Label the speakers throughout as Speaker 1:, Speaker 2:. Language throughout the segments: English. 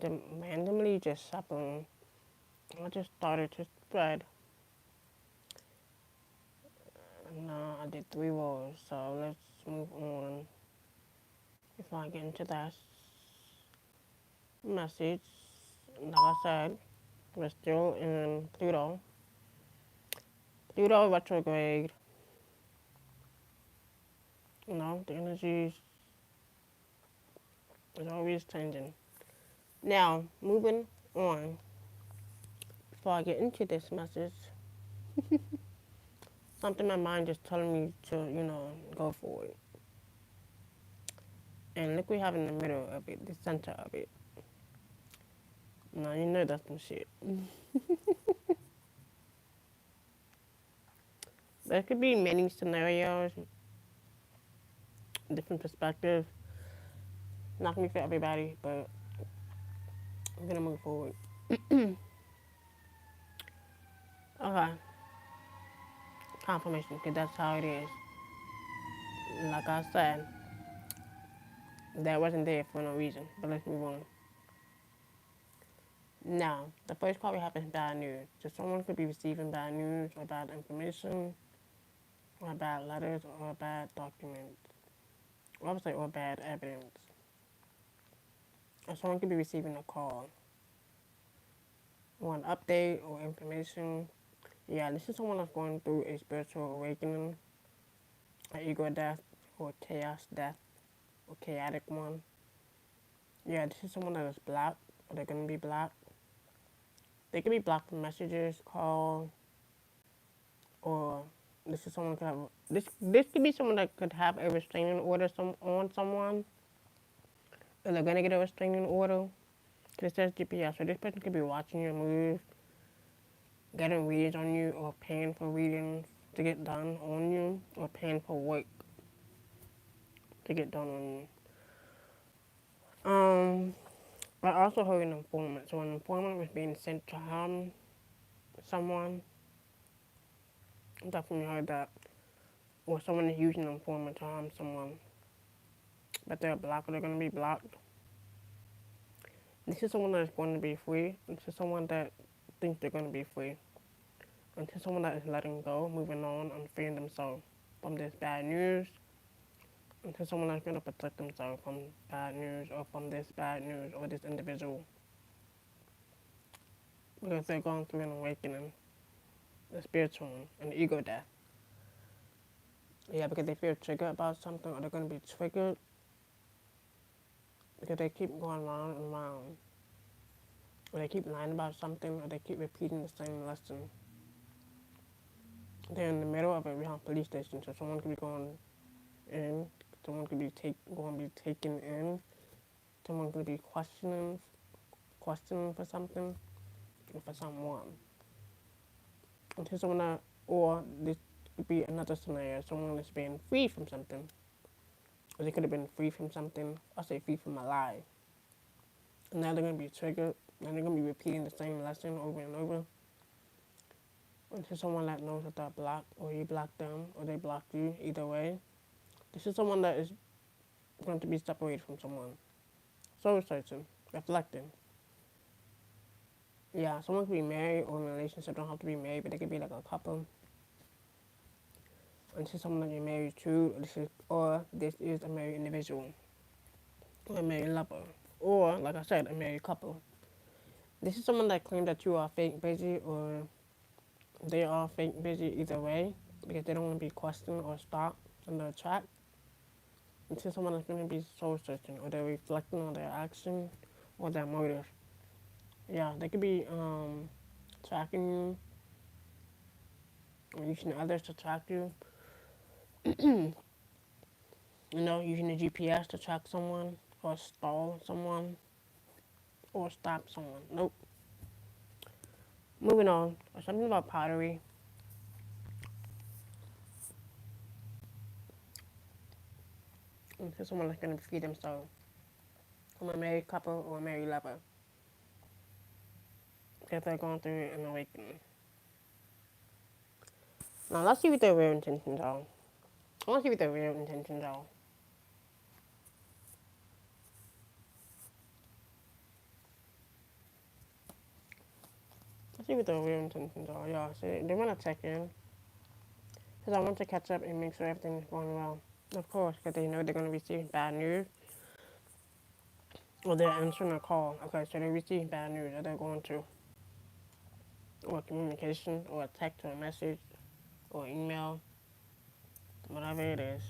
Speaker 1: randomly just happened. I just started to spread. Now I did 3 rows, so let's move on. Before I get into that message, like I said, we're still in Pluto. Pluto retrograde. The energy is always changing. Now, moving on. Before I get into this message, something my mind just telling me to, go for it. And look, we have in the middle of it, the center of it. Now, you know that's some shit. There could be many scenarios, different perspectives. Not gonna be for everybody, but I'm gonna move forward. Okay, confirmation, because that's how it is. Like I said, that wasn't there for no reason, but let's move on. Now, the first part we have is bad news. So someone could be receiving bad news or bad information or bad letters or bad documents. Or I would say or bad evidence. Or someone could be receiving a call or an update or information. Yeah, this is someone that's going through a spiritual awakening, an ego death, or chaos death, or chaotic one. Yeah, this is someone that is black, or they're going to be black. They could be blocked from messages, calls, or this is someone could have this could be someone that could have a restraining order on someone, or they're gonna get a restraining order. Cause it says GPS, so this person could be watching your moves, getting reads on you, or paying for readings to get done on you, or paying for work to get done on you. I also heard an informant. So an informant was being sent to harm someone. I definitely heard that. Or someone is using an informant to harm someone. But they're blocked or they're going to be blocked. This is someone that is going to be free. This is someone that thinks they're going to be free. And this is someone that is letting go, moving on, and freeing themselves from this bad news. And this is someone that's going to protect themselves from bad news or from this bad news or this individual. Because they're going through an awakening, a spiritual one, an ego death. Yeah, because they feel triggered about something or they're going to be triggered because they keep going round and round. Or they keep lying about something or they keep repeating the same lesson. They're in the middle of a Rihanna police station, so someone could be going in, someone could be going to be taken in, someone could be questioning for something or for someone. Until someone that, or this could be another scenario, someone that's being free from something. Or they could have been free from something, I'll say free from a lie. And now they're going to be triggered, and they're going to be repeating the same lesson over and over. Until someone that knows that they're blocked, or you blocked them, or they blocked you, either way. This is someone that is going to be separated from someone. Soul searching, reflecting. Yeah, someone could be married or in a relationship, don't have to be married, but they could be like a couple. And this is someone that you're married to, or this is a married individual, or a married lover, or, like I said, a married couple. This is someone that claims that you are fake busy, or they are fake busy either way, because they don't want to be questioned or stopped in their track. This is someone that's going to be soul searching, or they're reflecting on their action or their motive. Yeah, they could be tracking you, or using others to track you. Using the GPS to track someone, or stall someone, or stop someone. Nope. Moving on. Something about pottery. This is someone that's going to feed themselves from a married couple or a married lover. If they're going through an awakening. Now let's see what their real intentions are. I want to see what their real intentions are. see what their real intentions are. Yeah, see, they want to check in. Because I want to catch up and make sure everything is going well. Of course, because they know they're going to receive bad news or they're answering a call. Okay, so they receive bad news or they're going to, or communication, or a text or a message, or email, whatever it is.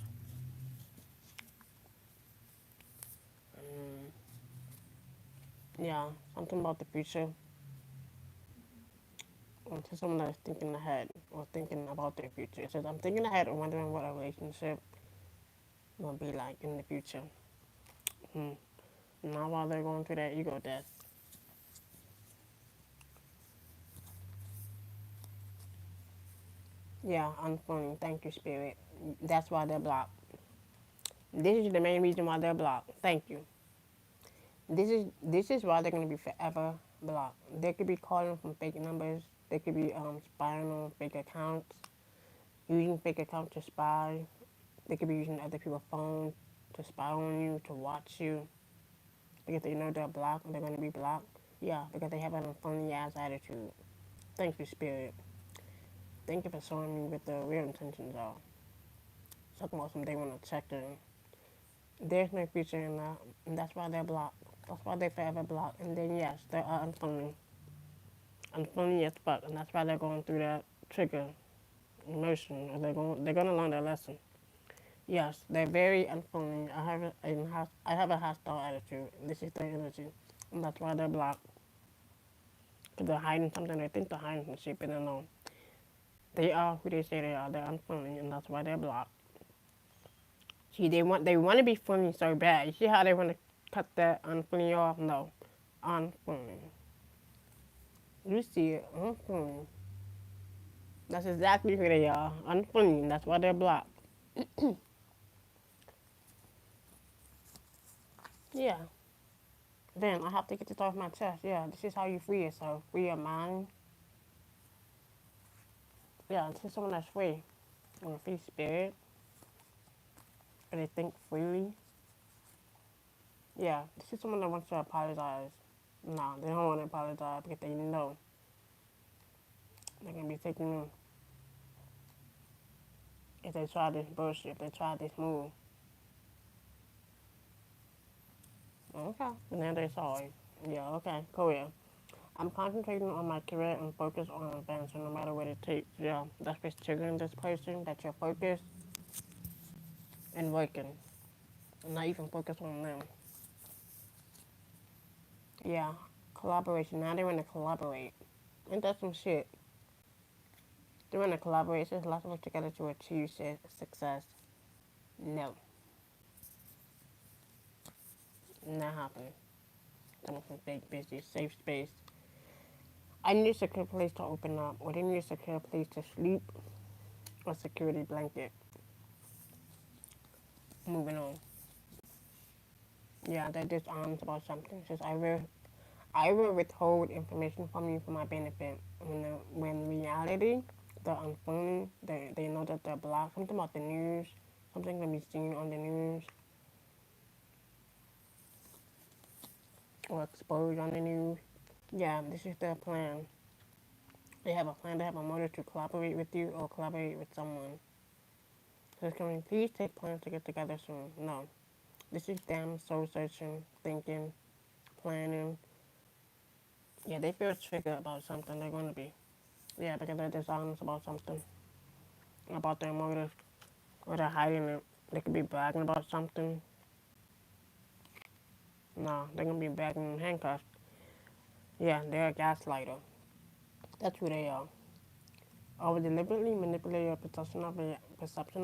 Speaker 1: Yeah, something about the future, or to someone that's thinking ahead or thinking about their future. It says, I'm thinking ahead and wondering what a relationship will be like in the future. Hmm. Not while they're going through that ego death. Yeah, unfunny. Thank you, Spirit. That's why they're blocked. This is the main reason why they're blocked. Thank you. This is why they're gonna be forever blocked. They could be calling from fake numbers. They could be spying on fake accounts, using fake accounts to spy. They could be using other people's phones to spy on you, to watch you. Because they know they're blocked, they're gonna be blocked. Yeah, because they have a funny ass attitude. Thank you, Spirit. Thank you for showing me what the real intentions are. Talking about some they want to check in. There's no future in that, and that's why they're blocked. That's why they're forever blocked. And then yes, they are unfunny. Unfunny as fuck, and that's why they're going through that trigger emotion, or they're gonna learn their lesson. Yes, they're very unfunny. I have a hostile attitude. This is their energy, and that's why they're blocked. Because they're hiding something. They think they're hiding some shit, but they know they are who they say they are. They're unfunny, and that's why they're blocked. See, they want to be funny so bad. You see how they want to cut that unfunny off? No, unfunny. You see it, unfunny. That's exactly who they are. Unfunny. That's why they're blocked. Yeah. Then I have to get this off my chest. Yeah, this is how you free yourself. Free your mind. Yeah, this is someone that's free. On a free spirit. And they think freely. Yeah, this is someone that wants to apologize. No, they don't want to apologize because they know they're going to be taken in. If they try this bullshit, if they try this move. Okay, and then they're sorry. Yeah, okay, cool, yeah. I'm concentrating on my career and focus on advancing no matter what it takes. Yeah, that's what's triggering this person, that you're focused and working. And not even focus on them. Yeah, collaboration. Now they want to collaborate. Ain't that some shit? They want to collaborate. There's lots of work together to achieve success. No, not happening. Someone from fake business, safe space. I need a secure place to open up, or they need a secure place to sleep, or security blanket. Moving on. Yeah, they're dishonest about something. It says, I will withhold information from you for my benefit. When in reality, they're unfunny. They know that they're blocked. Something about the news. Something can be seen on the news or exposed on the news. Yeah, this is their plan. They have a plan. They have a motive to collaborate with you or collaborate with someone. So it's coming, please take plans to get together soon. No. This is them soul searching, thinking, planning. Yeah, they feel triggered about something. They're going to be. Yeah, because they're dishonest about something, about their motive, or they're hiding it. They could be bragging about something. No, they're going to be bragging in handcuffs. Yeah, they're a gaslighter. That's who they are. I will deliberately manipulate your perception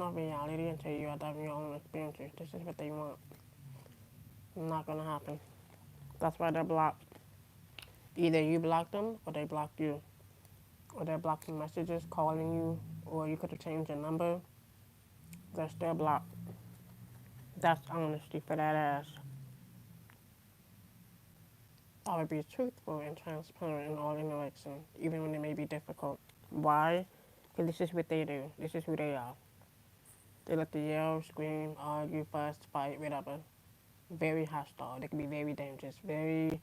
Speaker 1: of reality until you are having your own experiences. This is what they want. Not going to happen. That's why they're blocked. Either you block them or they block you. Or they're blocking messages, calling you, or you could have changed your number. They're still blocked. That's honesty for that ass. I would be truthful and transparent in all interactions, even when it may be difficult. Why? Because this is what they do. This is who they are. They like to yell, scream, argue, fuss, fight, whatever. Very hostile. They can be very dangerous, very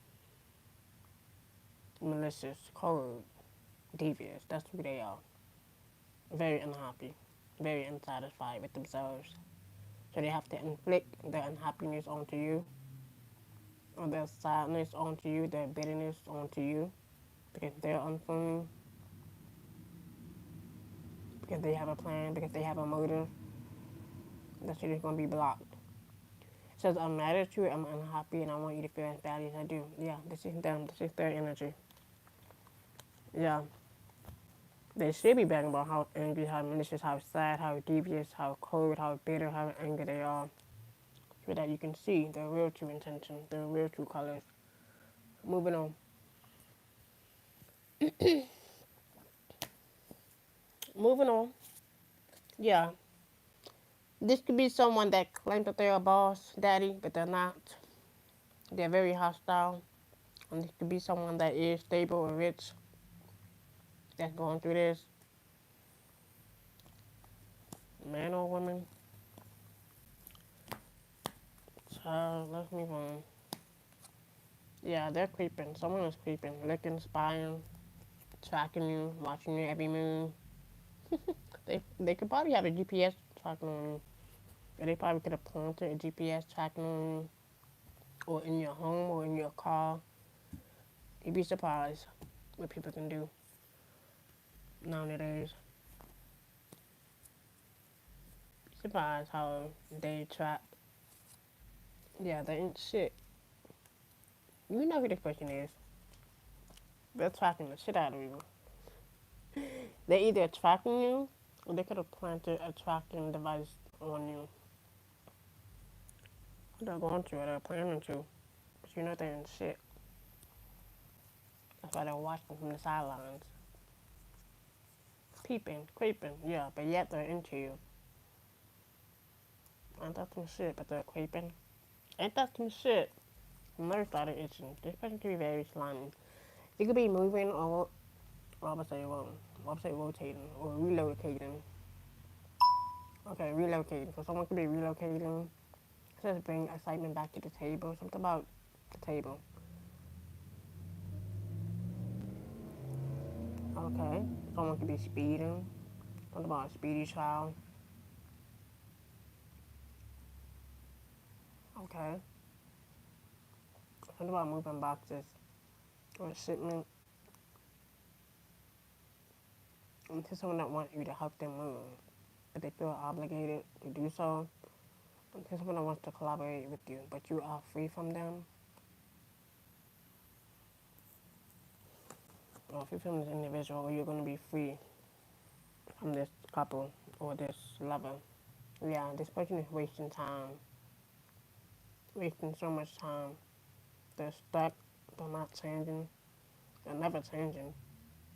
Speaker 1: malicious, cold. devious. That's who they are. Very unhappy, very unsatisfied with themselves. So they have to inflict their unhappiness onto you, or their sadness onto you, their bitterness onto you, because they're unfunny, because they have a plan, because they have a motive. That shit is gonna be blocked. It says I'm mad at you, I'm unhappy, and I want you to feel as bad as I do. Yeah, this is them. This is their energy. Yeah. They should be bragging about how angry, how malicious, how sad, how devious, how cold, how bitter, how angry they are. So that you can see their real true intention, their real true colors. Moving on. Moving on. Yeah. This could be someone that claims that they're a boss, daddy, but they're not. They're very hostile. And this could be someone that is stable or rich that's going through this. Man or woman. So let's move on. Yeah, they're creeping. Someone is creeping, looking, spying, tracking you, watching your every move. They could probably have a GPS tracking on you. Or they probably could have planted a GPS tracking on you, or in your home, or in your car. You'd be surprised what people can do nowadays. Surprised how they track. Yeah, they ain't shit. You know who this person is. They're tracking the shit out of you. They're either tracking you, or they could have planted a tracking device on you. They're going to, or they're planning to. But you know they're in shit. That's why they're watching from the sidelines. Peeping, creeping, yeah, but yet they're into you. Ain't that some shit, but they're creeping? Ain't that some shit? My nose started itching. This person could be very slimy. It could be moving, or I would say, rotating, or relocating. Okay, relocating. So someone could be relocating. It says bring excitement back to the table. Something about the table. Okay. Someone could be speeding. Something about a speedy trial. Okay. Something about moving boxes or a shipment. To someone that wants you to help them move, but they feel obligated to do so. To someone that wants to collaborate with you, but you are free from them. Or free from this individual, or you're going to be free from this couple or this lover. Yeah, this person is wasting time. Wasting so much time. They're stuck. They're not changing. They're never changing.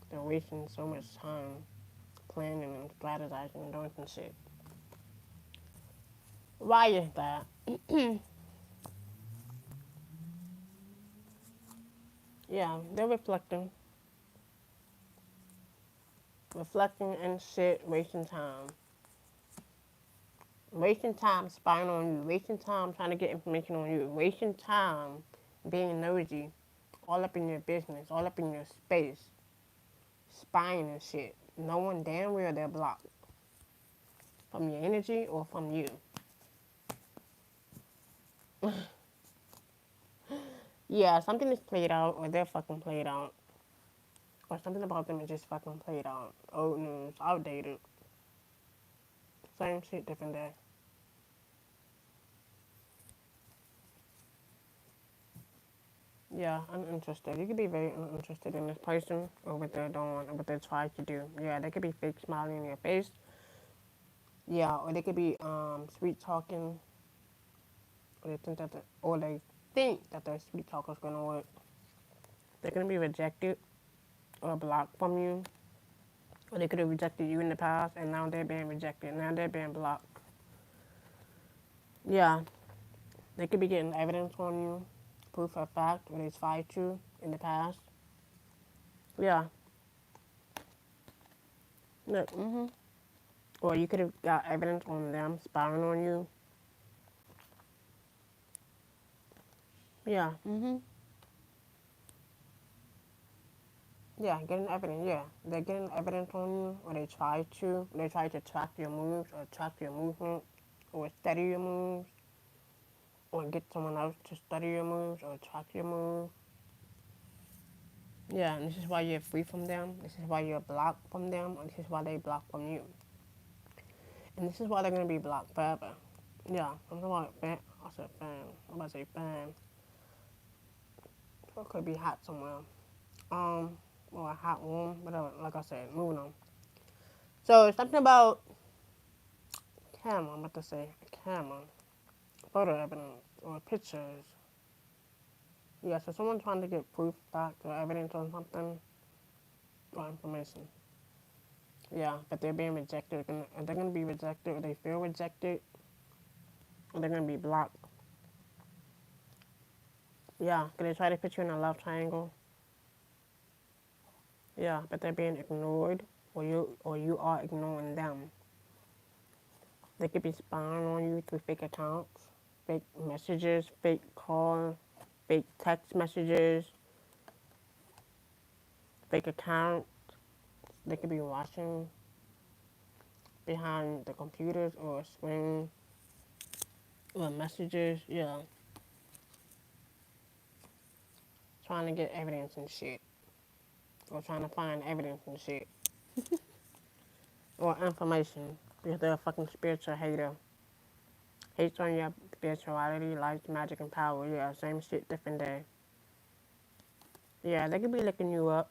Speaker 1: They're wasting so much time planning and strategizing and doing some shit. Why is that? Yeah, they're reflecting. Reflecting and shit, wasting time. Wasting time spying on you. Wasting time trying to get information on you. Wasting time being nosy. All up in your business. All up in your space. Spying and shit. Knowing damn well they're blocked. From your energy or from you. Yeah, something is played out or they're fucking played out. Or something about them is just fucking played out. Old news. Outdated. Same shit, different day. Yeah, uninterested. You could be very uninterested in this person or what they're doing or what they're trying to do. Yeah, they could be fake smiling in your face. Yeah, or they could be sweet talking, or they think that their sweet talk is gonna work. They're gonna be rejected or blocked from you, or they could have rejected you in the past, and now they're being rejected. Now they're being blocked. Yeah, they could be getting evidence on you, proof of fact, or they spied you in the past. Yeah. Look, or you could have got evidence on them spying on you. Yeah. Yeah, getting evidence, yeah. They're getting evidence on you, or they try to track your moves, or track your movement, or study your moves, or get someone else to study your moves, or track your moves. Yeah, and this is why you're free from them. This is why you're blocked from them, and this is why they block from you. And this is why they're gonna be blocked forever. Yeah, I'm talking about fan. I said fan. I'm about to say fan. So it could be hot somewhere. Or a hot room, whatever. Like I said, moving on. So something about camera. I'm about to say camera, photo evidence, or pictures. Yeah, so someone trying to get proof, fact, or evidence on something, or information. Yeah, but they're being rejected. They're gonna be rejected, or they feel rejected, or they're gonna be blocked. Yeah, because they try to put you in a love triangle. Yeah, but they're being ignored, or you are ignoring them. They could be spying on you through fake accounts, fake messages, fake calls, fake text messages, fake accounts. They could be watching behind the computers or screen or messages. Yeah, trying to get evidence and shit, or trying to find evidence and shit, or information because they're a fucking spiritual hater. Hates on your spirituality, life, magic, and power. Yeah, same shit, different day. Yeah, they could be looking you up,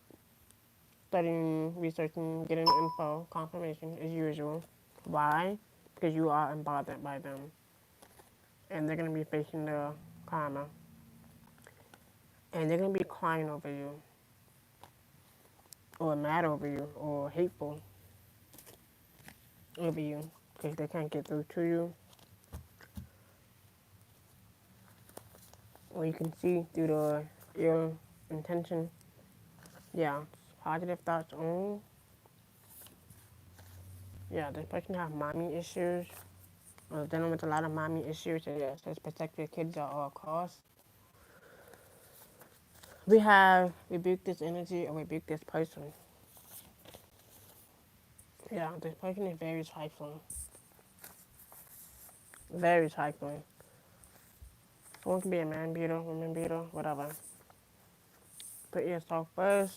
Speaker 1: studying, researching, getting info, confirmation as usual. Why? Because you are unbothered by them. And they're going to be facing the karma. And they're going to be crying over you, or mad over you, or hateful over you, because they can't get through to you. Or you can see through your intention. Yeah, positive thoughts only. Yeah, this person have mommy issues, or dealing with a lot of mommy issues. So yeah, so protect your kids at all costs. We have rebuke this energy, or rebuke this person. Yeah, this person is very trifling. Very trifling. Someone can be a man beater, woman beater, whatever. Put yourself first.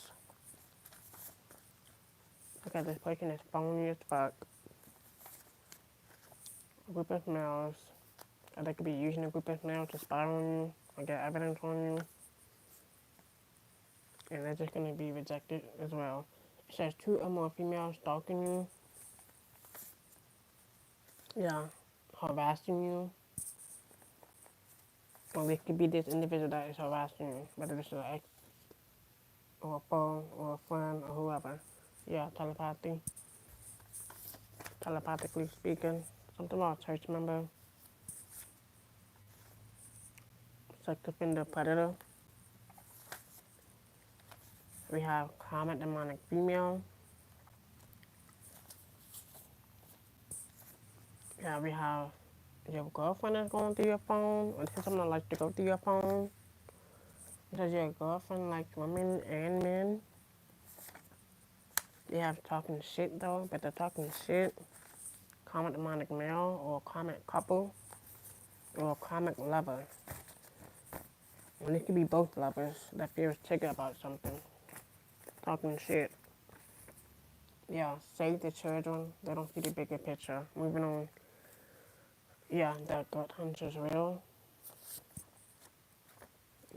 Speaker 1: Because this person is phony as fuck. A group of males. Or they could be using a group of males to spy on you, or get evidence on you. And they're just gonna be rejected as well. It says 2 or more females stalking you. Yeah. Harassing you. Or it could be this individual that is harassing you. Whether it's an ex, or a foe, or a friend, or whoever. Yeah, telepathy. Telepathically speaking. Something about a church member. Sex offender predator. We have common demonic female. Yeah, we have your girlfriend is going through your phone, or this is someone that likes to go through your phone. Because your girlfriend likes women and men. They have talking shit though, but they're talking shit. Common demonic male, or common couple, or common lover. And it could be both lovers that feels triggered about something. Talking shit. Yeah, save the children. They don't see the bigger picture. Moving on. Yeah, that gut hunch is real.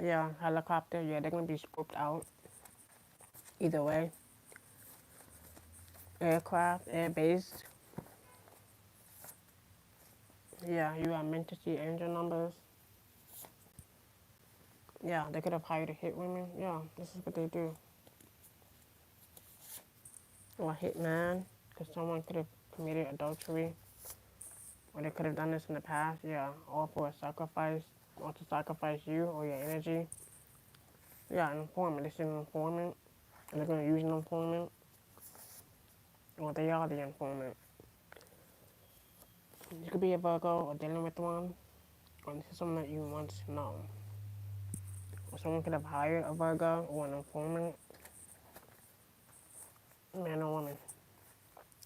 Speaker 1: Yeah, helicopter. Yeah, they're gonna be scoped out. Either way. Aircraft, air-based. Yeah, you are meant to see angel numbers. Yeah, they could have hired a hit women. Yeah, this is what they do. Or a hit man, because someone could have committed adultery. Or they could have done this in the past. Yeah, all for a sacrifice. Or to sacrifice you or your energy. Yeah, an informant. This is an informant. And they're going to use an informant. Or they are the informant. You could be a Virgo or dealing with one. Or this is someone that you want to know. Or someone could have hired a Virgo or an informant. man or woman.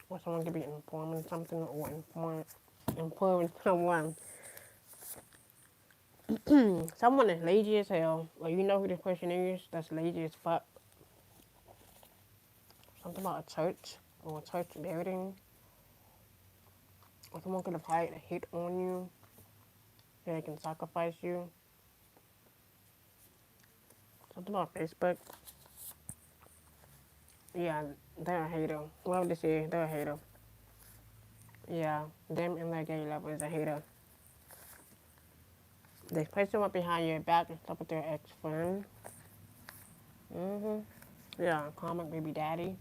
Speaker 1: Or someone could be informing something or informing someone. Someone is lazy as hell. Or you know who this person is that's lazy as fuck. Something about a church or a church building. Or someone could have hired a hit on you. So they can sacrifice you. Something about Facebook. Yeah, they're a hater. Whoever this is, they're a hater. Yeah, them and their gay level is a hater. They play someone behind your back and stuff with their ex-friend. Yeah, comic baby daddy.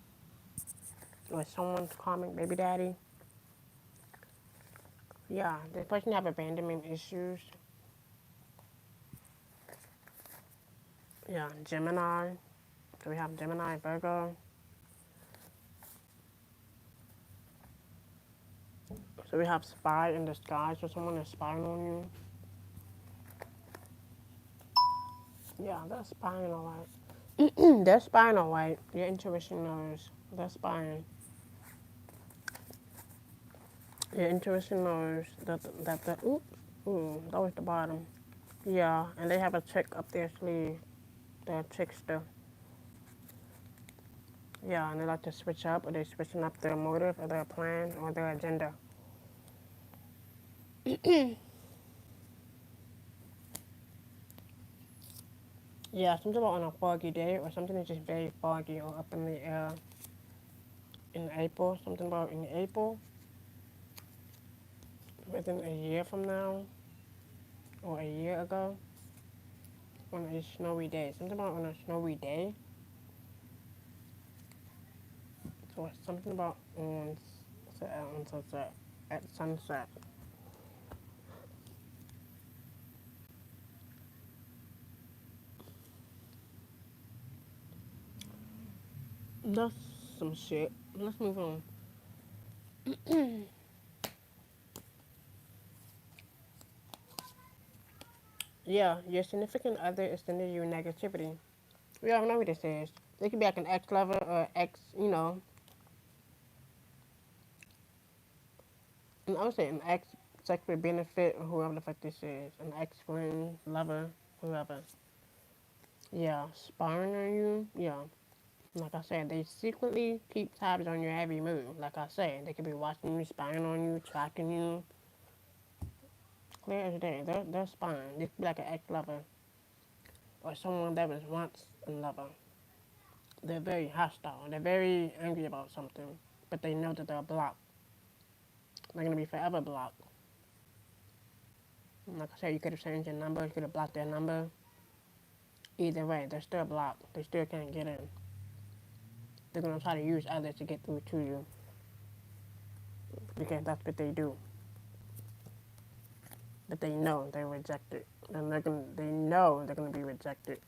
Speaker 1: Or someone's comic baby daddy. Yeah, this person have abandonment issues. Yeah, Gemini. So we have Gemini, Virgo. So we have spy in disguise. So someone is spying on you. Yeah, they're spying alright. They're spying alright. Your intuition knows. They're spying. Your intuition knows that that was the bottom. Yeah, and they have a trick up their sleeve. They're a trickster. Yeah, and they like to switch up, or they're switching up their motive, or their plan, or their agenda. Yeah, something about on a foggy day, or something that's just very foggy, or up in the air in April. Something about in April, within a year from now, or a year ago, on a snowy day. Something about on a snowy day. So it's something about on sunset, at sunset. That's some shit. Let's move on. Yeah, your significant other is sending you negativity. We all know who this is. They could be like an ex lover or ex, and I would say an ex sexual benefit or whoever the fuck this is. An ex friend, lover, whoever. Yeah, spying on you. Yeah. Like I said, they secretly keep tabs on your every move. Like I said, they could be watching you, spying on you, tracking you. Clear as day. They're spying. They could be like an ex lover or someone that was once a lover. They're very hostile. They're very angry about something, but they know that they're blocked. They're gonna be forever blocked. Like I said, you could have changed your number, you could have blocked their number. Either way, they're still blocked. They still can't get in. They're gonna try to use others to get through to you because that's what they do. But they know they're rejected, and they know they're gonna be rejected,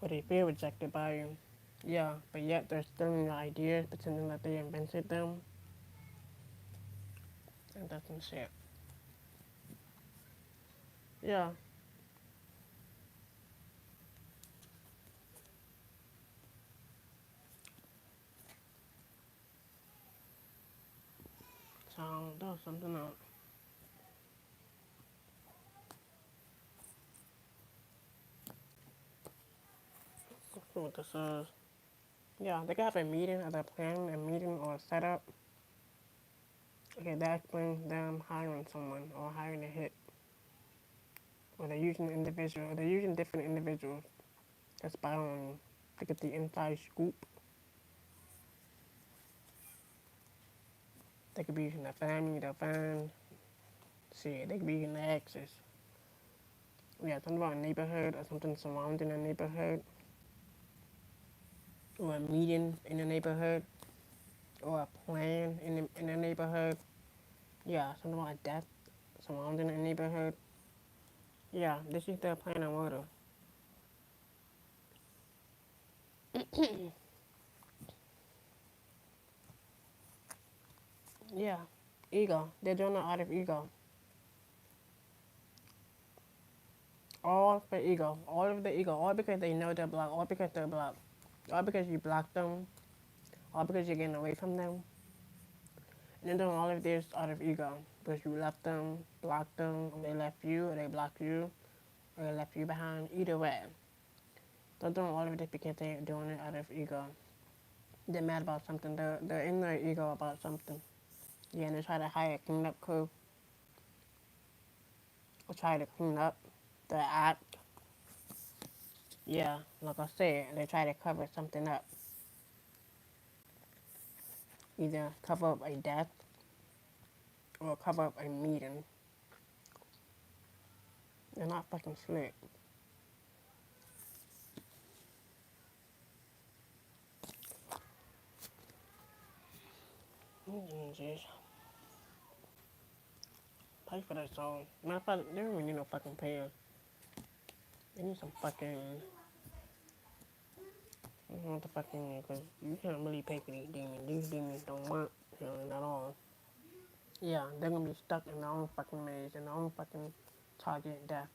Speaker 1: or they feel rejected by you. Yeah, but yet they're stealing your ideas, pretending that they invented them, and that's some shit. Yeah. So that was something else. Let's see what this is. Yeah, they could have a meeting, or they're planning a meeting or a setup. Okay, that explains them hiring someone or hiring a hit. Or they're using an individual, or they're using different individuals to spy on you to get the inside scoop. They could be using their family, their friends. Shit, they could be using their exes. Yeah, something about a neighborhood or something surrounding a neighborhood. Or a meeting in a neighborhood. Or a plan in a neighborhood. Yeah, something about a death surrounding a neighborhood. Yeah, this is their plan and order. Yeah, ego. They're doing it out of ego. All for ego. All of the ego. All because they know they're blocked. All because they're blocked. All because you blocked them. All because you're getting away from them. And they're doing all of this out of ego. Because you left them, blocked them, or they left you, or they blocked you, or they left you behind. Either way. They're doing all of this because they're doing it out of ego. They're mad about something. They're in their ego about something. Yeah, and they try to hire a cleanup crew. Or try to clean up the act. Yeah, like I said, they try to cover something up. Either cover up a death or cover up a meeting. They're not fucking slick. Jesus. Pay for that song. Matter of fact, they don't even need no fucking pay. They need some fucking. I don't know what the fucking. Because you can't really pay for these demons. These demons don't work at all. Yeah, they're gonna be stuck in their own fucking maze, in their own fucking target death.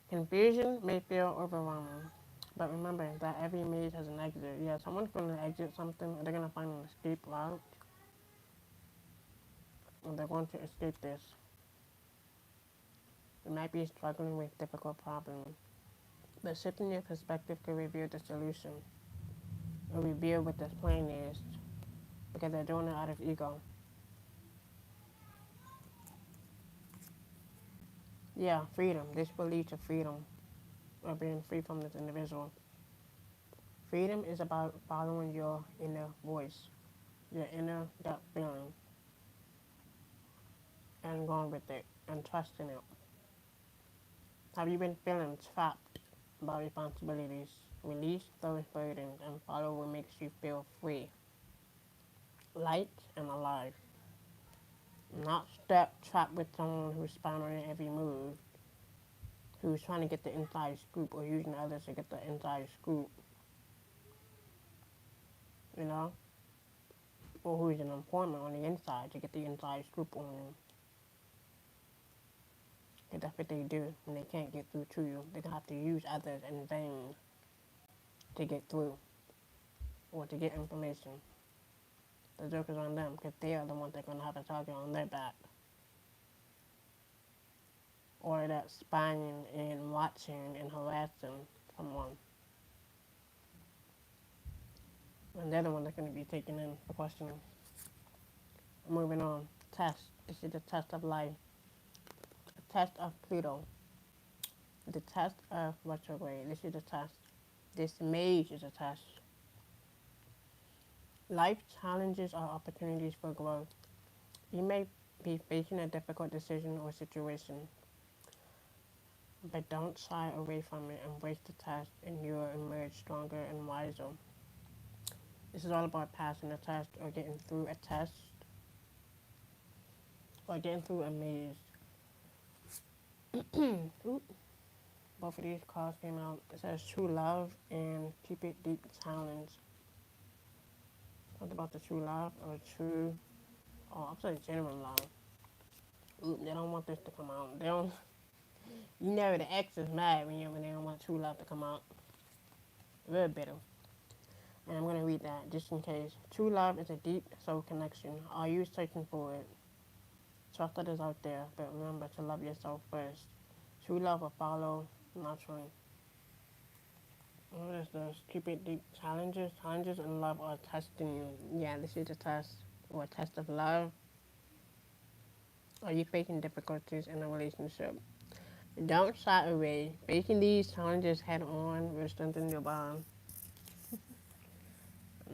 Speaker 1: Confusion may feel overwhelming, but remember that every maze has an exit. Yeah, someone's gonna exit something, or they're gonna find an escape route, and they're going to escape this. You might be struggling with difficult problems, but shifting your perspective could reveal the solution, or reveal what this plan is, because they're doing it out of ego. Yeah, freedom. This will lead to freedom, or being free from this individual. Freedom is about following your inner voice, your inner gut feeling, and going with it, and trusting it. Have you been feeling trapped by responsibilities? Release those burdens and follow what makes you feel free, light, and alive. Not stuck, trapped with someone who's spying on your every move, who's trying to get the inside scoop or using others to get the inside scoop, you know? Or who's an informant on the inside to get the inside scoop on you. Because that's what they do when they can't get through to you. They're going to have to use others in vain to get through or to get information. The joke is on them because they are the ones that are going to have a target on their back. Or that spying and watching and harassing someone. And they're the ones that's going to be taken in for questioning. Moving on. Test. This is the test of life. The test of Pluto. The test of retrograde. This is the test. This maze is a test. Life challenges are opportunities for growth. You may be facing a difficult decision or situation, but don't shy away from it. Embrace the test and you will emerge stronger and wiser. This is all about passing a test or getting through a test or getting through a maze. Oop. Both of these cards came out. It says True Love and Keep It Deep Challenge. Talk about the true love or true, I'm saying genuine love. Oop, they don't want this to come out. They don't. You know the ex is mad when they don't want true love to come out. Real bitter. And I'm going to read that just in case. True love is a deep soul connection. Are you searching for it? Trust others out there, but remember to love yourself first. True love will follow naturally. What is this? Keep it deep. Challenges. Challenges in love are testing you. Yeah, this is a test or a test of love. Are you facing difficulties in a relationship? Don't shy away. Facing these challenges head on will strengthen your bond.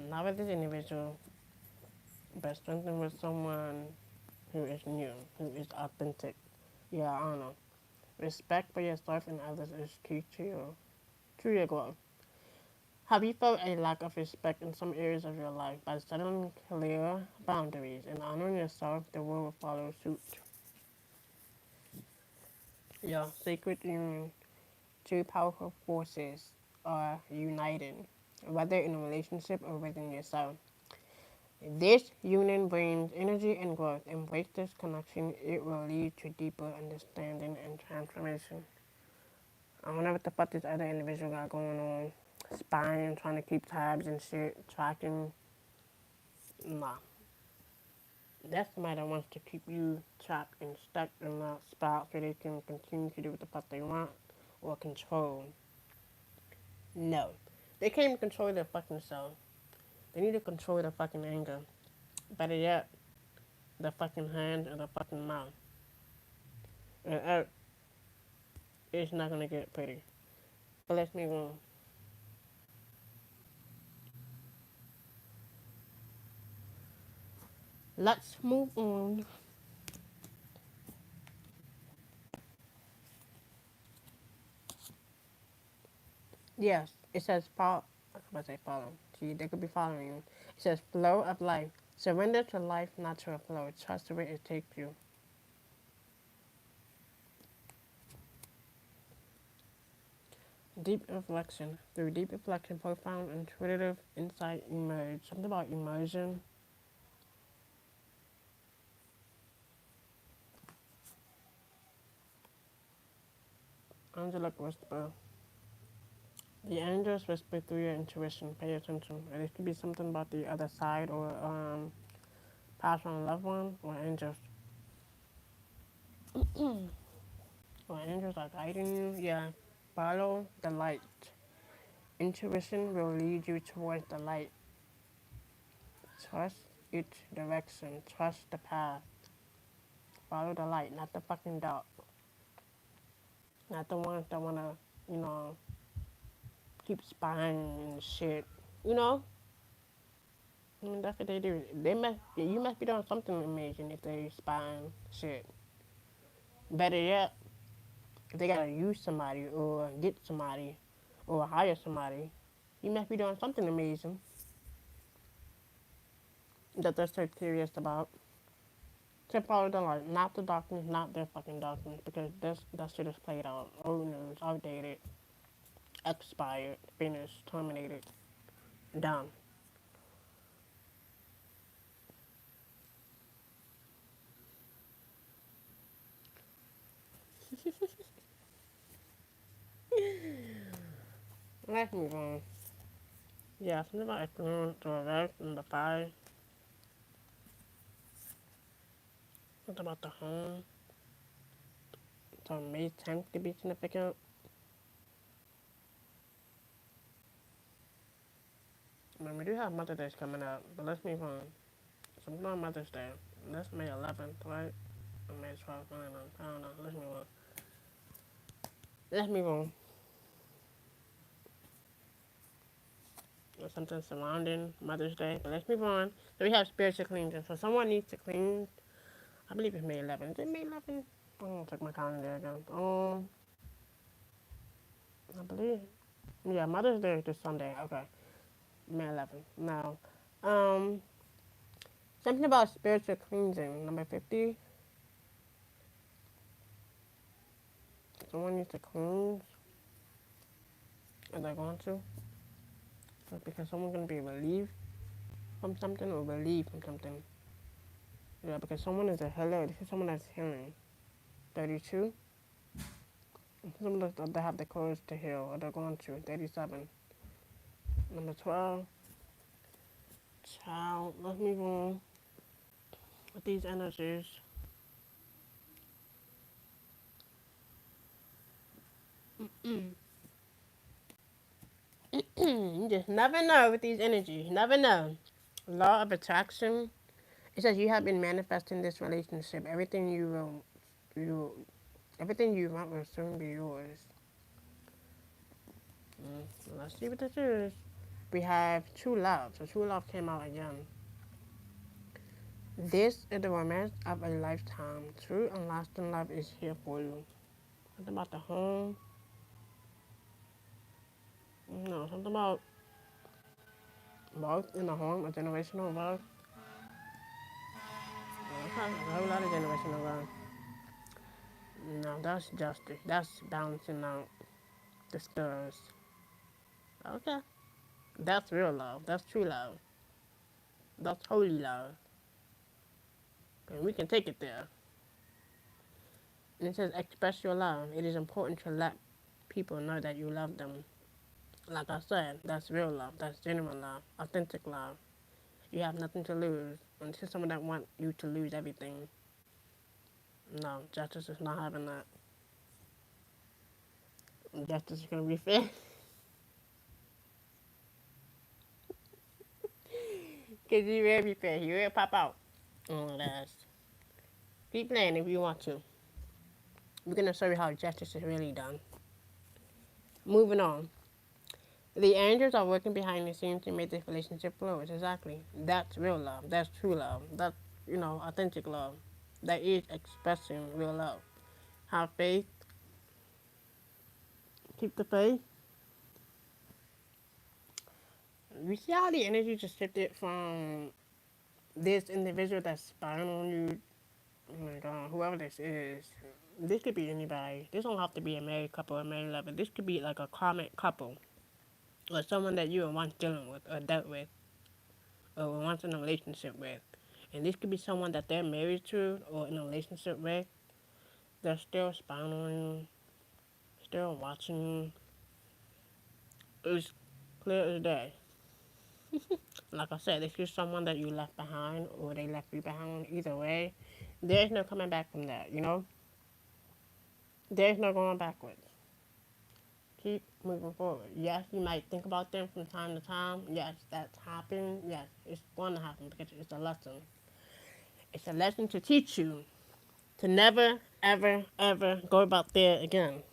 Speaker 1: Not with this individual, but strengthen with someone who is new, who is authentic. Yeah, I don't know. Respect for yourself and others is key to your growth. Have you felt a lack of respect in some areas of your life? By setting clear boundaries and honoring yourself, the world will follow suit. Yeah, sacred union. Two powerful forces are united, whether in a relationship or within yourself. This union brings energy and growth. Embrace this connection. It will lead to deeper understanding and transformation. I don't know what the fuck this other individual got going on. Spying, trying to keep tabs and shit, tracking. Nah. That's somebody that wants to keep you trapped and stuck in that spot so they can continue to do what the fuck they want or control. No. They can't even control their fucking self. They need to control their fucking anger. Better yet, their fucking hands or their fucking mouth. And it's not gonna get pretty. But let's move on. Let's move on. Yes, it says follow. I was about to say follow. See, they could be following you. It says flow of life. Surrender to life, not to a flow. Trust the way it takes you. Deep reflection. Through deep reflection, profound intuitive insight emerge. Something about immersion. Angelic whisper. The angels whisper through your intuition. Pay attention. And it could be something about the other side or past on a loved one or angels. Or angels are guiding you. Yeah. Follow the light. Intuition will lead you towards the light. Trust its direction. Trust the path. Follow the light, not the fucking dark. Not the ones that wanna, you know, keep spying and shit. You know? I mean, that's what they do. You must be doing something amazing if they spying shit. Better yet, if they gotta use somebody or get somebody or hire somebody, you must be doing something amazing that they're so curious about. To follow the light, not the darkness, not their fucking darkness, because that shit is played out, old news, outdated, expired, finished, terminated, done. Let's move on. Yeah, something about exploring to rest in the fire. Something about the home. So May 10th could be significant. I mean, we do have Mother's Day coming up, but let's move on. Something about Mother's Day. That's May 11th, right? Or May 12th, I don't know. Let's move on. Let's move on. Or something surrounding Mother's Day, but let's move on. So we have spiritual cleansing. So someone needs to clean. I believe it's May 11th. Is it May 11th? I'm gonna check my calendar again. I believe. Yeah, Mother's Day is this Sunday. Okay, May 11th. Now, um, something about spiritual cleansing. Number 50. Someone needs to cleanse. Are they going to? So because someone's gonna be relieved from something or relieved from something. Yeah, because someone is a healer. This is someone that's healing. 32. Someone that have the courage to heal, or they're going to. 37. Number 12. Child. Let's move on with these energies. You just never know with these energies. Never know. Law of attraction. It says you have been manifesting this relationship. Everything you want will soon be yours. Let's see what this is. We have true love. So true love came out again. This is the romance of a lifetime. True and lasting love is here for you. Something about the home. No, something about wealth in the home, a generational wealth. Okay, a whole lot of generational wealth. No, that's justice. That's balancing out the stars. Okay. That's real love. That's true love. That's holy love. And we can take it there. And it says express your love. It is important to let people know that you love them. Like I said, that's real love. That's genuine love. Authentic love. You have nothing to lose. Until someone that want you to lose everything. No, justice is not having that. Justice is gonna be fair. Cause you will be fair. You will pop out. Oh, that's. Keep playing if you want to. We're gonna show you how justice is really done. Moving on. The angels are working behind the scenes to make this relationship flourish. Exactly. That's real love. That's true love. That's, authentic love. That is expressing real love. Have faith. Keep the faith. You see how the energy just shifted from this individual that's spying on you. Oh my God, whoever this is. This could be anybody. This don't have to be a married couple or married lover. This could be like a karmic couple. Or someone that you were once dealing with or dealt with. Or were once in a relationship with. And this could be someone that they're married to or in a relationship with. They're still spying on you. Still watching you. It's clear as day. Like I said, if you're someone that you left behind or they left you behind, either way, there's no coming back from that. There's no going backwards. Keep moving forward. Yes, you might think about them from time to time. Yes, that's happened. Yes, it's going to happen because it's a lesson. It's a lesson to teach you to never, ever, ever go about there again.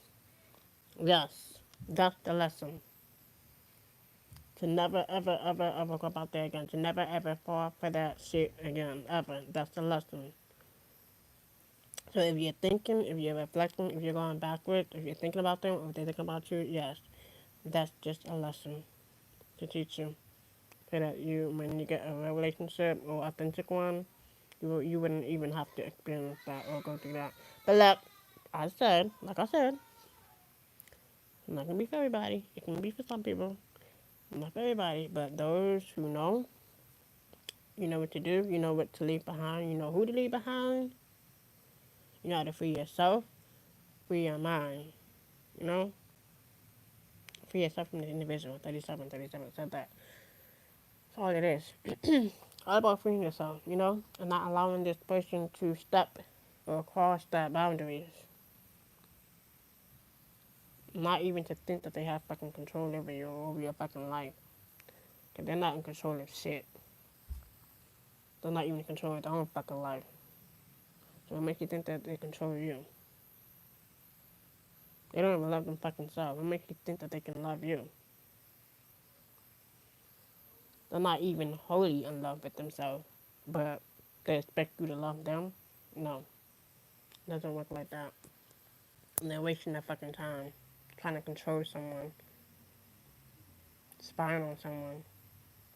Speaker 1: Yes, that's the lesson. To never, ever, ever, ever go about there again. To never, ever fall for that shit again. Ever. That's the lesson. So if you're thinking, if you're reflecting, if you're going backwards, if you're thinking about them, or if they're thinking about you, yes, that's just a lesson to teach you. So that you, when you get a real relationship or authentic one, you wouldn't even have to experience that or go through that. But like I said, it's not gonna be for everybody. It can be for some people, not for everybody. But those who know, you know what to do. You know what to leave behind. You know who to leave behind. You know how to free yourself, free your mind. You know, free yourself from the individual. 37 said that. That's all it is. All about freeing yourself, and not allowing this person to step or cross that boundaries. Not even to think that they have fucking control over you or over your fucking life. Because they're not in control of shit. They're not even in control of their own fucking life. So it makes you think that they control you. They don't even love them fucking self. It makes you think that they can love you. They're not even wholly in love with themselves. But they expect you to love them? No. It doesn't work like that. And they're wasting their fucking time trying to control someone, spying on someone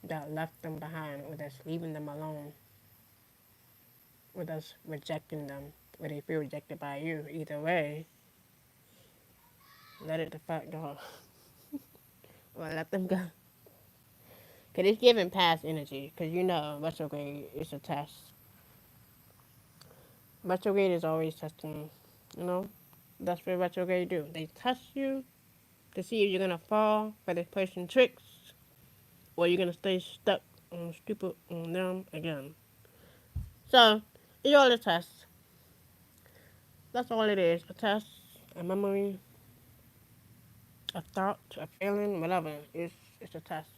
Speaker 1: that left them behind or that's leaving them alone or that's rejecting them or they feel rejected by you. Either way, let it the fuck go. Or let them go. Because it's giving past energy. Because retrograde is a test. Retrograde is always testing, you know? That's what retrograde do. They test you to see if you're going to fall for this person's tricks or you're going to stay stuck on stupid on them again. So, it's all a test. That's all it is. A test, a memory, a thought, a feeling, whatever. It's a test.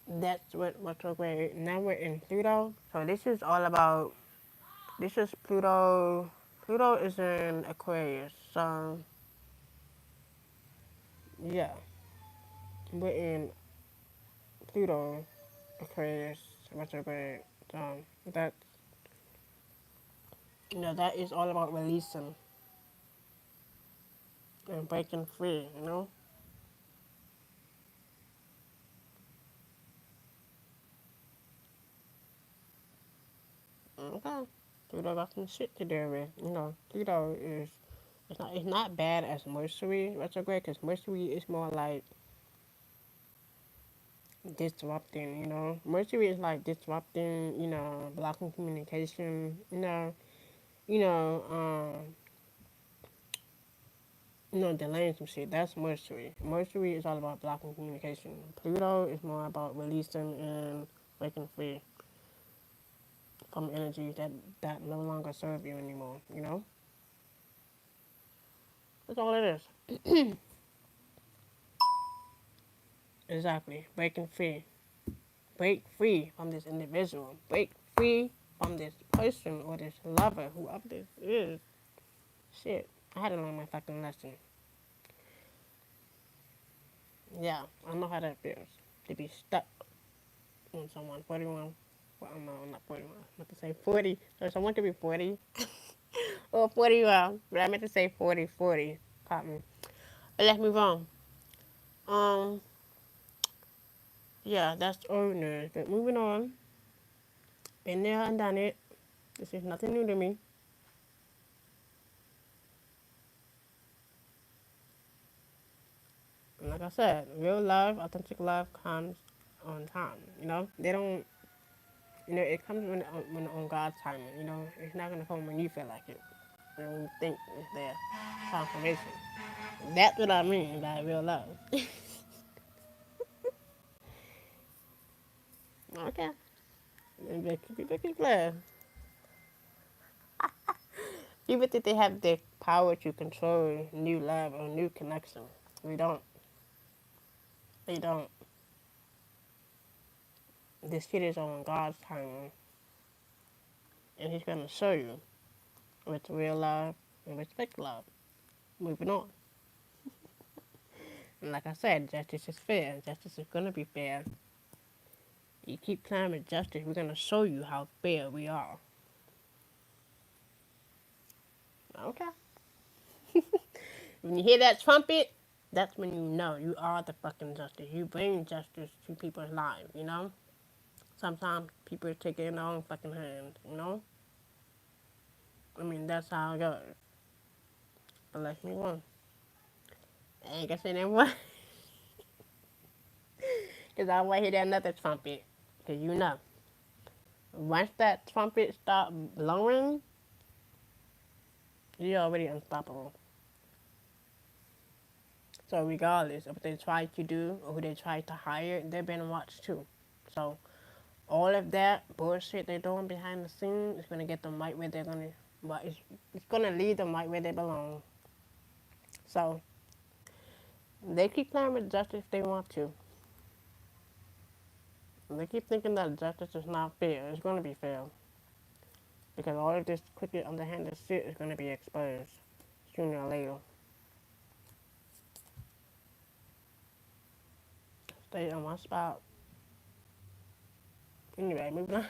Speaker 1: That's what retrograde. Now we're in Pluto. So this is all about. This is Pluto. Pluto is in Aquarius. So yeah, we're in Pluto, Aquarius, retrograde. So that that is all about releasing and breaking free. Okay. Pluto got some shit to deal with. Pluto is it's not bad as Mercury retrograde because Mercury is more like disrupting, Mercury is like disrupting, blocking communication, you know, um, delaying some shit. That's Mercury. Mercury is all about blocking communication. Pluto is more about releasing and breaking free from energies that no longer serve you anymore. That's all it is. Exactly. Breaking free. Break free from this individual. Break free from this person or this lover, whoever this is. Shit. I had to learn my fucking lesson. Yeah, I know how that feels. To be stuck on someone. 41. Well, no, not 41. I meant to say 40. So someone could be 40 or 41. But I meant to say 40, 40. Caught me. But let's move on. Um, yeah, that's ordinary. But moving on. Been there and done it. This is nothing new to me. And like I said, real love, authentic love comes on time. They don't. It comes when on God's timing. It's not gonna come when you feel like it. When you think it's there. Confirmation. That's what I mean by real love. Okay. Keep glad. People think they have the power to control new love or new connection. We don't. They don't. This shit is on God's timing, and He's gonna show you with real love and with fake love. Moving on. And like I said, justice is fair. Justice is gonna be fair. You keep climbing justice, we're gonna show you how fair we are. Okay. When you hear that trumpet, that's when you know you are the fucking justice. You bring justice to people's lives. Sometimes people take it in their own fucking hands. I mean, that's how it goes. But let's move on. I ain't gonna say that one. Because I want to hear that another trumpet. Because once that trumpet start blowing, you're already unstoppable. So regardless of what they try to do or who they try to hire, they're being watched too. So all of that bullshit they're doing behind the scenes is gonna get them right where they're gonna. Well, it's gonna lead them right where they belong. So they keep playing with justice if they want to. And they keep thinking that justice is not fair. It's gonna be fair because all of this crooked, underhanded shit is gonna be exposed sooner or later. Stay on my spot. Anyway, moving on.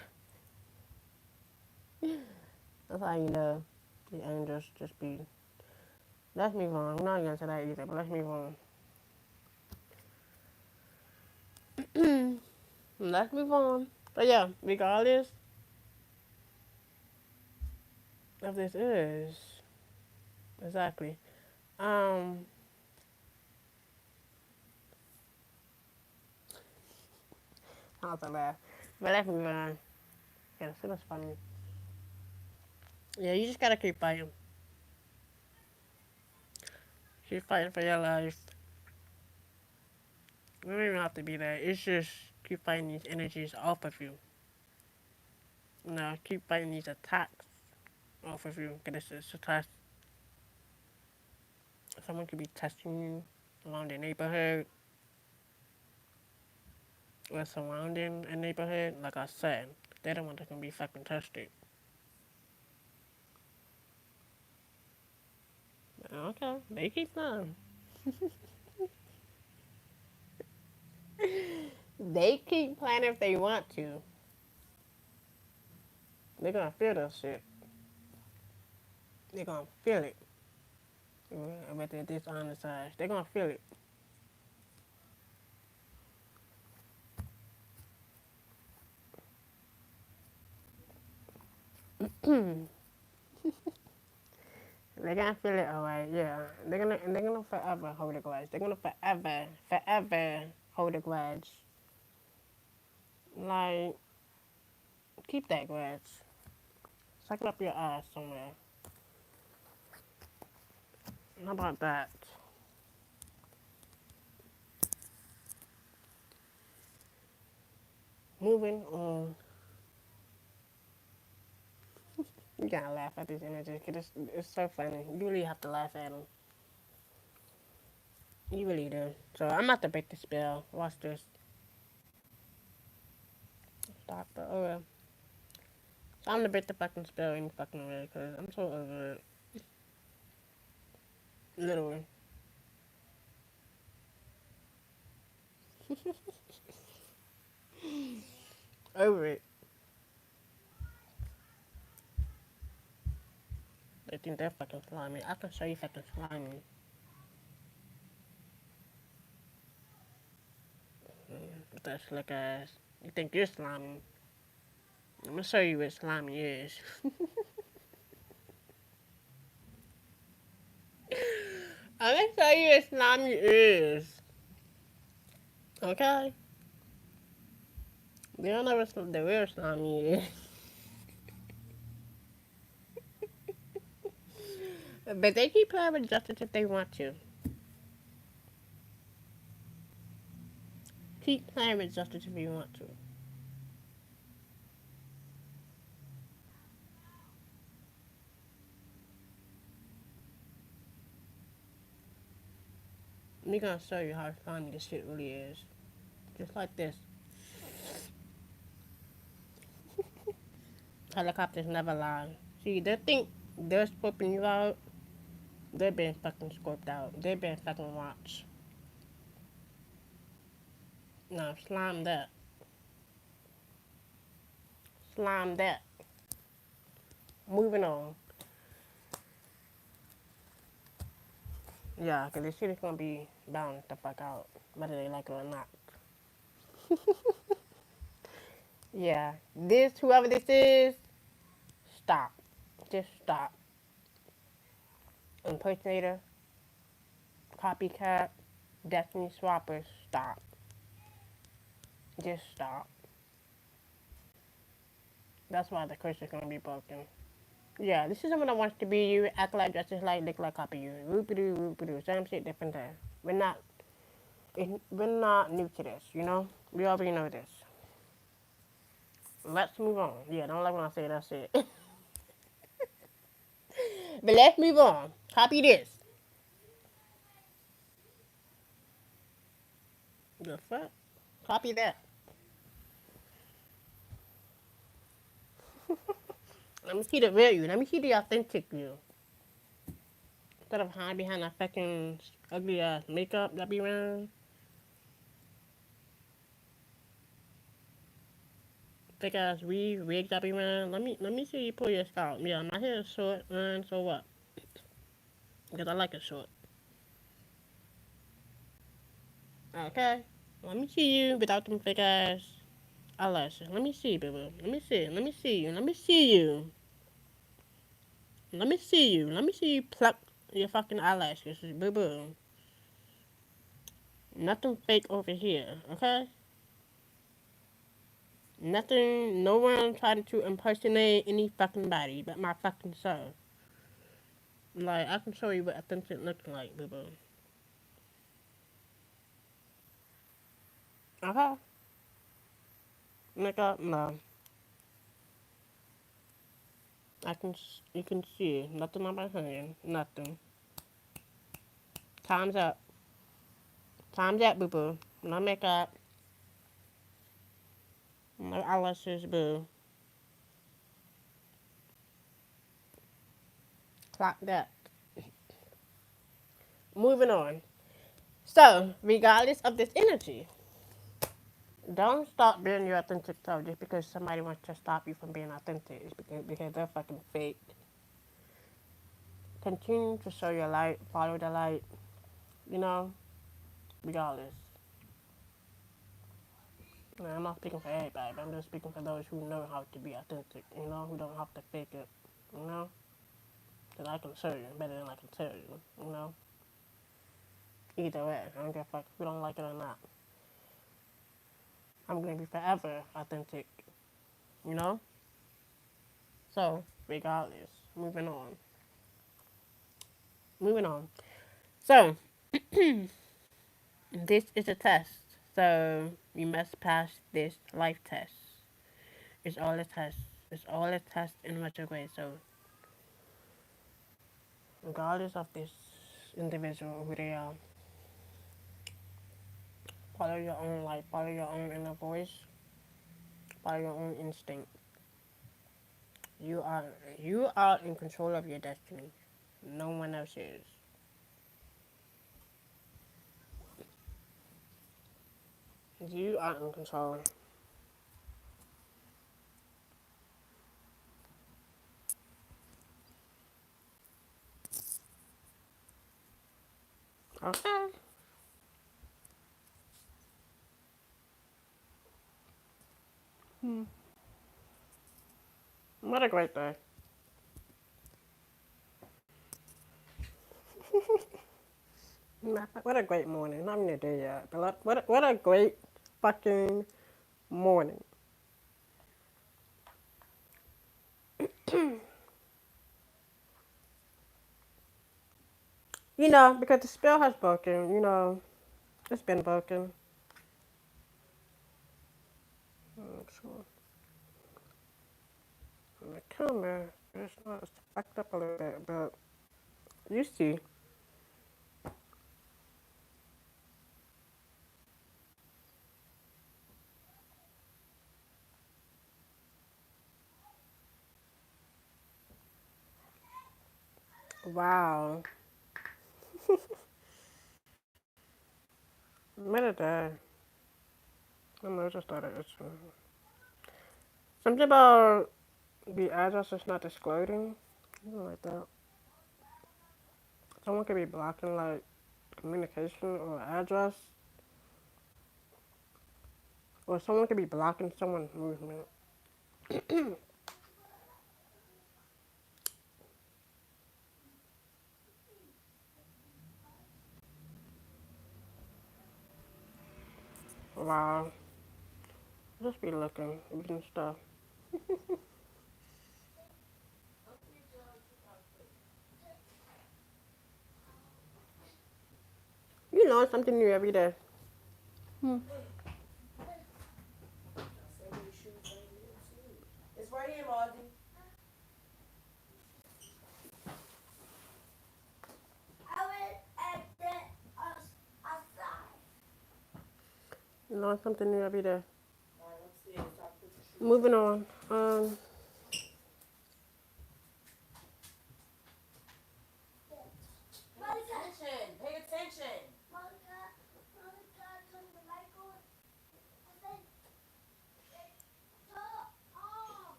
Speaker 1: That's how you know the angels just be. Let's move on. I'm not gonna say that either, but let's move on. Let's move on. But yeah, regardless of this is exactly. Um, I was to laugh, but let's move on. Yeah, this was funny. Yeah, you just gotta keep fighting. Keep fighting for your life. You don't even have to be there. It's just keep fighting these energies off of you. Keep fighting these attacks off of you. Cause it's a test. Someone could be testing you around the neighborhood or surrounding a neighborhood. Like I said, they're the ones that can be fucking tested. Okay, they keep them. They keep playing if they want to. They're gonna feel that shit. They're gonna feel it. With their dishonest eyes. They're gonna feel it. They're gonna feel it, alright, yeah. They're gonna forever hold a grudge. They're gonna forever hold a grudge. Like, keep that grudge. Suck it up your ass somewhere. How about that? Moving on. You gotta laugh at these images because it's so funny. You really have to laugh at them. You really do. So I'm about to break the spell. Watch this. Stop the. Oh well. So I'm gonna break the fucking spell any fucking way because I'm so over it. Literally. Over it. They think they're fucking slimy. I can show you fucking slimy. With that slick ass. You think you're slimy. I'm gonna show you what slimy is. I'm gonna show you what slimy is. Okay? They don't know what the real slimy is. But they keep playing with justice if they want to. Keep playing with justice if you want to. I'm gonna show you how slimy this shit really is. Just like this. Helicopters never lie. See, they think they're scoping you out. They've been fucking scoped out. They've been fucking watched. Now, slime that. Slime that. Moving on. Yeah, because this shit is gonna be bound the fuck out, whether they like it or not. Yeah, this, whoever this is, stop. Just stop. Impersonator, copycat, destiny swappers, stop. Just stop. That's why the curse is gonna be broken. Yeah, this is someone that wants to be you, act like, dress just like, look like, copy you. Whoop-a-doo, whoop-a-doo. Same shit, different day. We're not new to this, you know? We already know this. Let's move on. Yeah, don't like when I say that shit. But let's move on. Copy this. The fuck? Copy that. Let me see the real you. Let me see the authentic you. Instead of hiding behind that fucking ugly ass makeup that be around. Thick ass wig that be around. Let me see you pull your scalp. Yeah, my hair is short, man, so what? Because I like it short. Okay. Let me see you without them thick ass eyelashes. Let me see, baby. Let me see. Let me see you. Let me see you. Let me see you. Let me see you pluck your fucking eyelashes, boo boo. Nothing fake over here, okay? Nothing, no one tried to impersonate any fucking body but my fucking self. Like, I can show you what authentic looks like, boo boo. Okay? Makeup, no. You can see nothing on my hand, nothing. Time's up. Time's up, boo boo. No makeup, no eyelashes, boo. Clock that. Moving on. So, regardless of this energy, don't stop being your authentic self just because somebody wants to stop you from being authentic. It's because they're fucking fake. Continue to show your light, follow the light, you know, regardless. Now, I'm not speaking for everybody, but I'm just speaking for those who know how to be authentic, you know, who don't have to fake it, you know? Because I can show you better than I can tell you, you know? Either way, I don't give a fuck if you don't like it or not. I'm going to be forever authentic, you know? So, regardless, moving on. Moving on. So, this is a test. So, you must pass this life test. It's all a test. It's all a test in much a way. So, regardless of this individual, who they are, follow your own life, follow your own inner voice, follow your own instinct. You are you are in control of your destiny. No one else is. You are in control. Okay. What a great day. What a great morning. Not even a day yet, but what a great fucking morning. You know, because the spell has broken, you know, it's been broken. So, the camera, it's backed up a little bit, but you see. Wow. What a day. I don't know, I just thought it was something about the address is not disclosing. Something like that. Someone could be blocking, like, communication or address. Or someone could be blocking someone's movement. Wow. Just be looking, reading stuff. You learn something new every day. Hmm.
Speaker 2: It's right here, Margie.
Speaker 1: You learn something new every day. Moving on.
Speaker 2: Pay attention. Pay attention.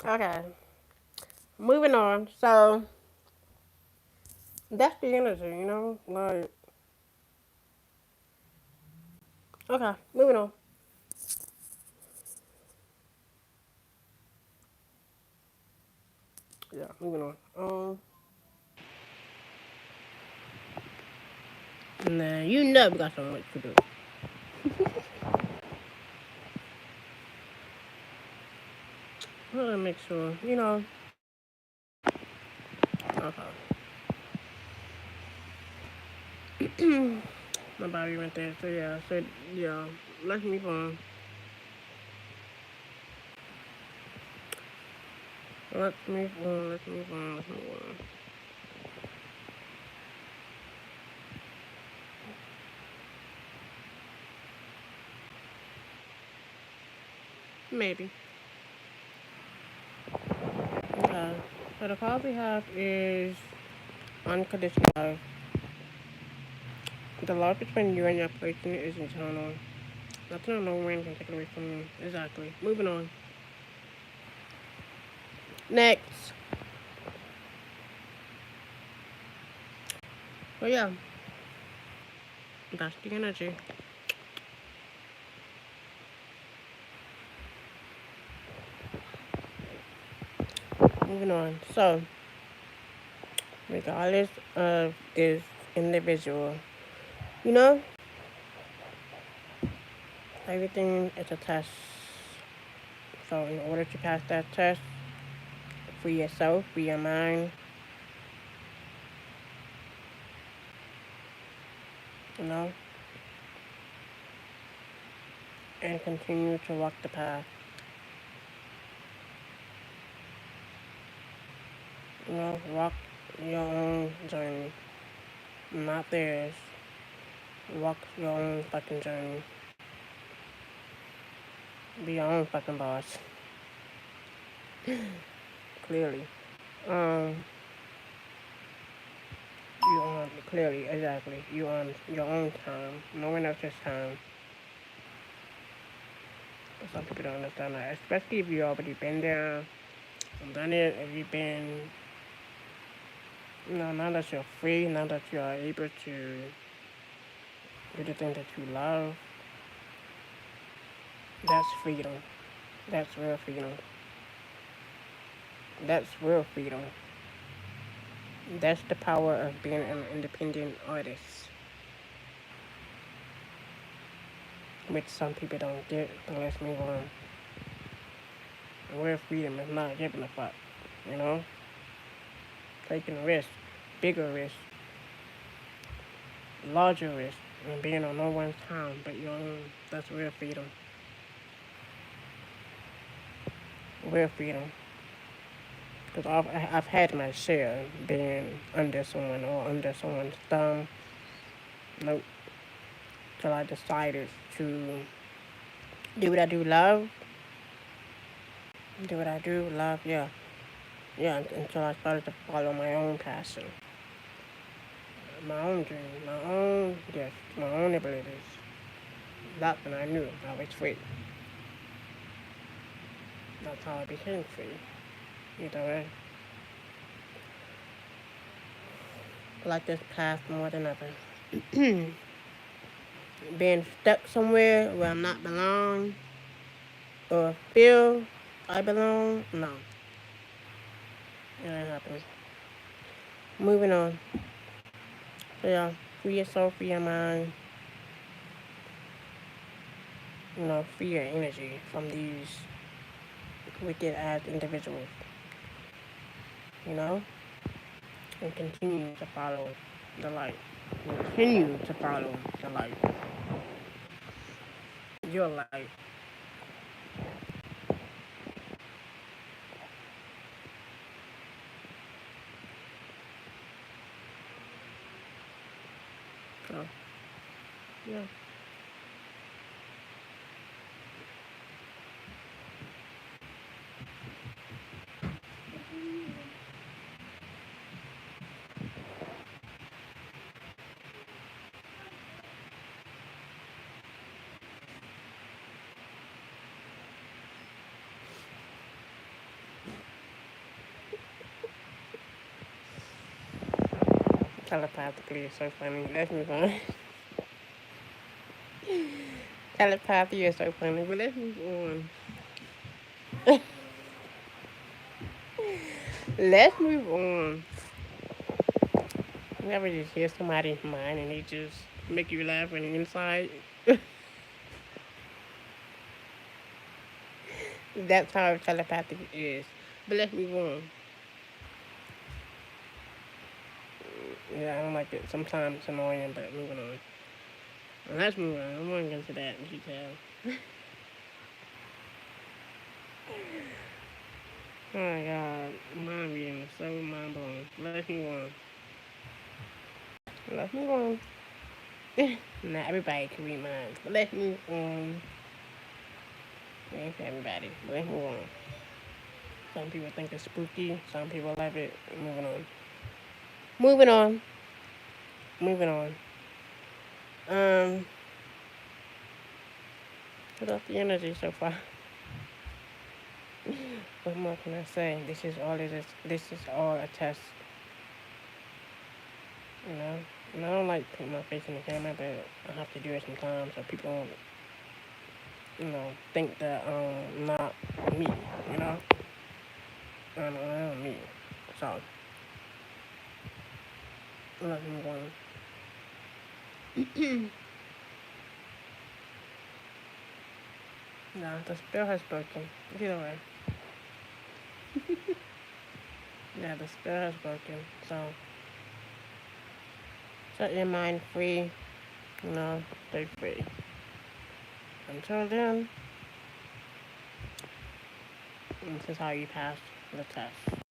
Speaker 1: Okay. Moving on. So that's the energy, you know? Like, okay, moving on. Yeah, moving on. Nah, you know we got some work to do. I want to make sure, you know. Okay. My body went there. So yeah, yeah, let's move on. Let's move on. Let's move on. Let's move on. Maybe. Okay. So the card we have is unconditional love. The love between you and your person is eternal. Nothing or no one can take it away from you. Exactly. Moving on. Next. But yeah, that's the energy. Moving on. So regardless of this individual. You know, everything is a test. So in order to pass that test, free yourself, free your mind, you know, and continue to walk the path. You know, walk your own journey, not theirs. Walk your own fucking journey. Be your own fucking boss. Clearly. Um, you on clearly, exactly. You on your own time. No one else's time. Some people don't understand that, especially if you already been there and done it. If you've been, now that you're free, now that you are able to do the thing that you love, that's freedom. That's real freedom. That's real freedom. That's the power of being an independent artist, which some people don't get. But let's move on. Real freedom is not giving a fuck, you know? Taking risks, bigger risks, larger risks, and being on no one's time but your own. That's real freedom. Real freedom. Because I've had my share being under someone or under someone's thumb. Nope. Till I decided to do what I do love. Do what I do love, yeah. Yeah, until I started to follow my own passion. My own dream, my own gift, my own abilities. That's when I knew I was free. That's how I became free. Either way. I like this path more than ever. Being stuck somewhere where I'm not belong or feel I belong, no. It ain't happening. Moving on. So yeah, free yourself, free your mind, free your energy from these wicked ass individuals, you know? And continue to follow the light. Continue to follow the light. Your light. So, yeah. Telepathically is so funny. Let's move on. Telepathy is so funny, but let's move on. Let's move on. You ever just hear somebody's mind and they just make you laugh on the inside? That's how telepathy is. But let's move on. Yeah, I don't like it. Sometimes it's annoying, but moving on. Let's move on. I'm going to get into that in detail. Oh my god. Mind reading is so mind blowing. Let's move on. Let's move on. Not everybody can read minds, but let's move on. It ain't for everybody, but let's move on. Some people think it's spooky, some people love it. Moving on. Moving on. Moving on. Um, put off the energy so far. What more can I say? This is all it is. This is all a test. You know? And I don't like putting my face in the camera, but I have to do it sometimes so people don't, think that not me, you know? I'm me. So unless I'm going. No, the spirit has spoken. Either way. Yeah, the spirit has spoken. So set your mind free. Stay free. Until then, this is how you pass the test.